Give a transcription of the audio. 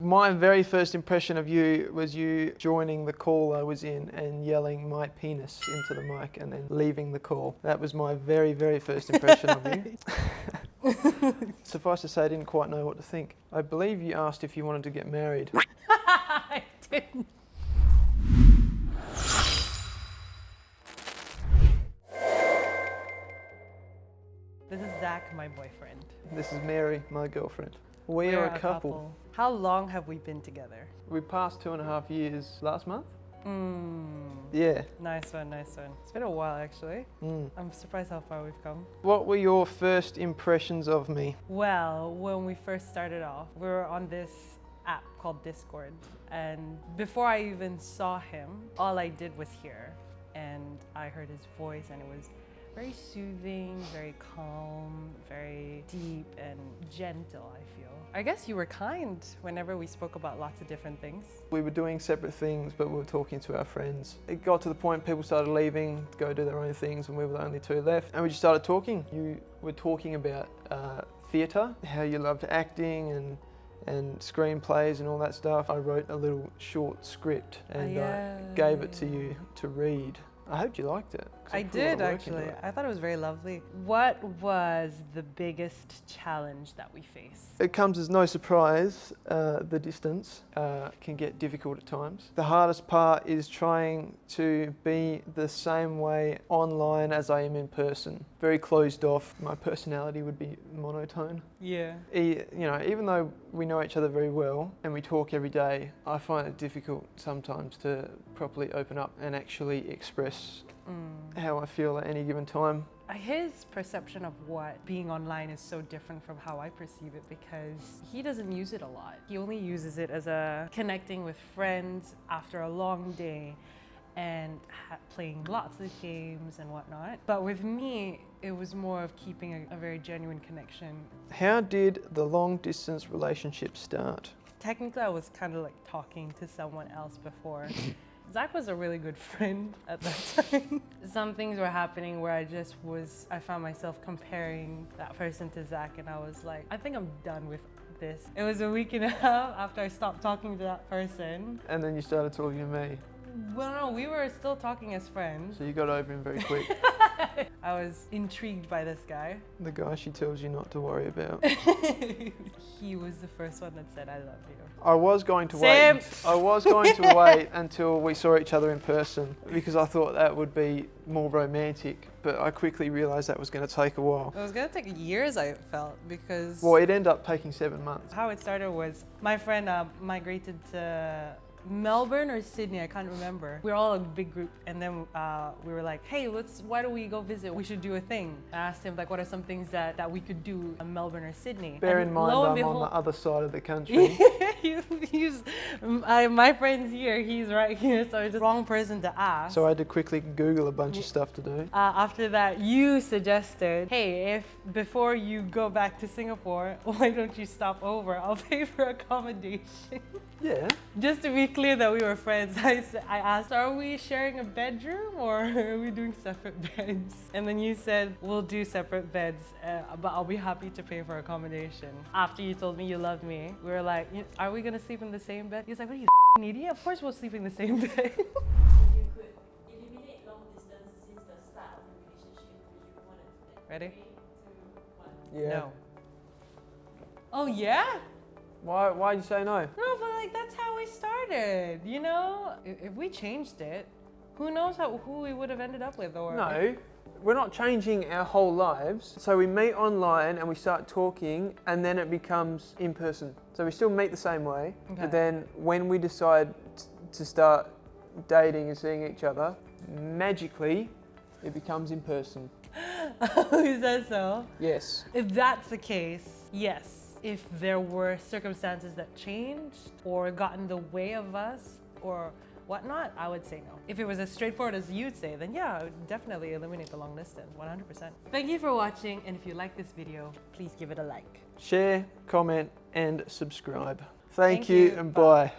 My very first impression of you was you joining the call I was in and yelling my penis into the mic and then leaving the call. That was my very, very first impression of you. Suffice to say, I didn't quite know what to think. I believe you asked if you wanted to get married. I didn't. This is Zach, my boyfriend. This is Mary, my girlfriend. We are a couple. How long have we been together? We passed 2.5 years last month. Yeah. Nice one, nice one. It's been a while actually. I'm surprised how far we've come. What were your first impressions of me? Well, when we first started off, we were on this app called Discord. And before I even saw him, all I did was hear. And I heard his voice and it was very soothing, very calm, very deep and gentle, I feel. I guess you were kind whenever we spoke about lots of different things. We were doing separate things, but we were talking to our friends. It got to the point people started leaving to go do their own things and we were the only two left. And we just started talking. You were talking about theatre, how you loved acting and screenplays and all that stuff. I wrote a little short script and I gave it to you to read. I hoped you liked it. I did actually. I thought it was very lovely. What was the biggest challenge that we faced? It comes as no surprise, the distance can get difficult at times. The hardest part is trying to be the same way online as I am in person. Very closed off. My personality would be monotone. Yeah. You know, even though we know each other very well and we talk every day, I find it difficult sometimes to properly open up and actually express how I feel at any given time. His perception of what being online is so different from how I perceive it because he doesn't use it a lot. He only uses it as a connecting with friends after a long day and playing lots of games and whatnot. But with me, it was more of keeping a very genuine connection. How did the long distance relationship start? Technically, I was kind of like talking to someone else before. Zach was a really good friend at that time. Some things were happening where I found myself comparing that person to Zach and I was like, I think I'm done with this. It was a week and a half after I stopped talking to that person. And then you started talking to me. Well, no, we were still talking as friends. So you got over him very quick. I was intrigued by this guy. The guy she tells you not to worry about. He was the first one that said, I love you. I was going to wait. I was going to wait until we saw each other in person because I thought that would be more romantic, but I quickly realised that was going to take a while. It was going to take years, I felt, because... Well, it ended up taking 7 months. How it started was my friend migrated to Melbourne or Sydney, I can't remember. We were all a big group and then we were like, hey, why don't we go visit? We should do a thing. I asked him like, what are some things that we could do in Melbourne or Sydney? Bear in mind I'm on the other side of the country. My friend's here, he's right here, so it's the wrong person to ask. So I had to quickly Google a bunch of stuff to do. After that, you suggested, hey, if before you go back to Singapore, why don't you stop over? I'll pay for accommodation. Yeah. Just to be clear that we were friends, I asked, are we sharing a bedroom or are we doing separate beds? And then you said, we'll do separate beds, but I'll be happy to pay for accommodation. After you told me you loved me, we were like, are we gonna sleep in the same bed? He was like, what are you, an idiot? Of course we'll sleep in the same bed. If you could eliminate long distance since the start of the relationship, would you want it? Ready? 3, 2, 1. Yeah. No. Oh yeah? Why'd you say no? No, but like that's how we started, you know? If we changed it, who knows who we would have ended up with or... No, we're not changing our whole lives. So we meet online and we start talking and then it becomes in person. So we still meet the same way, but then when we decide to start dating and seeing each other, magically it becomes in person. Is that so? Yes. If that's the case, yes. If there were circumstances that changed or got in the way of us or whatnot, I would say no. If it was as straightforward as you'd say, then yeah, I would definitely eliminate the long distance, 100%. Thank you for watching, and if you like this video, please give it a like. Share, comment, and subscribe. Thank you and bye.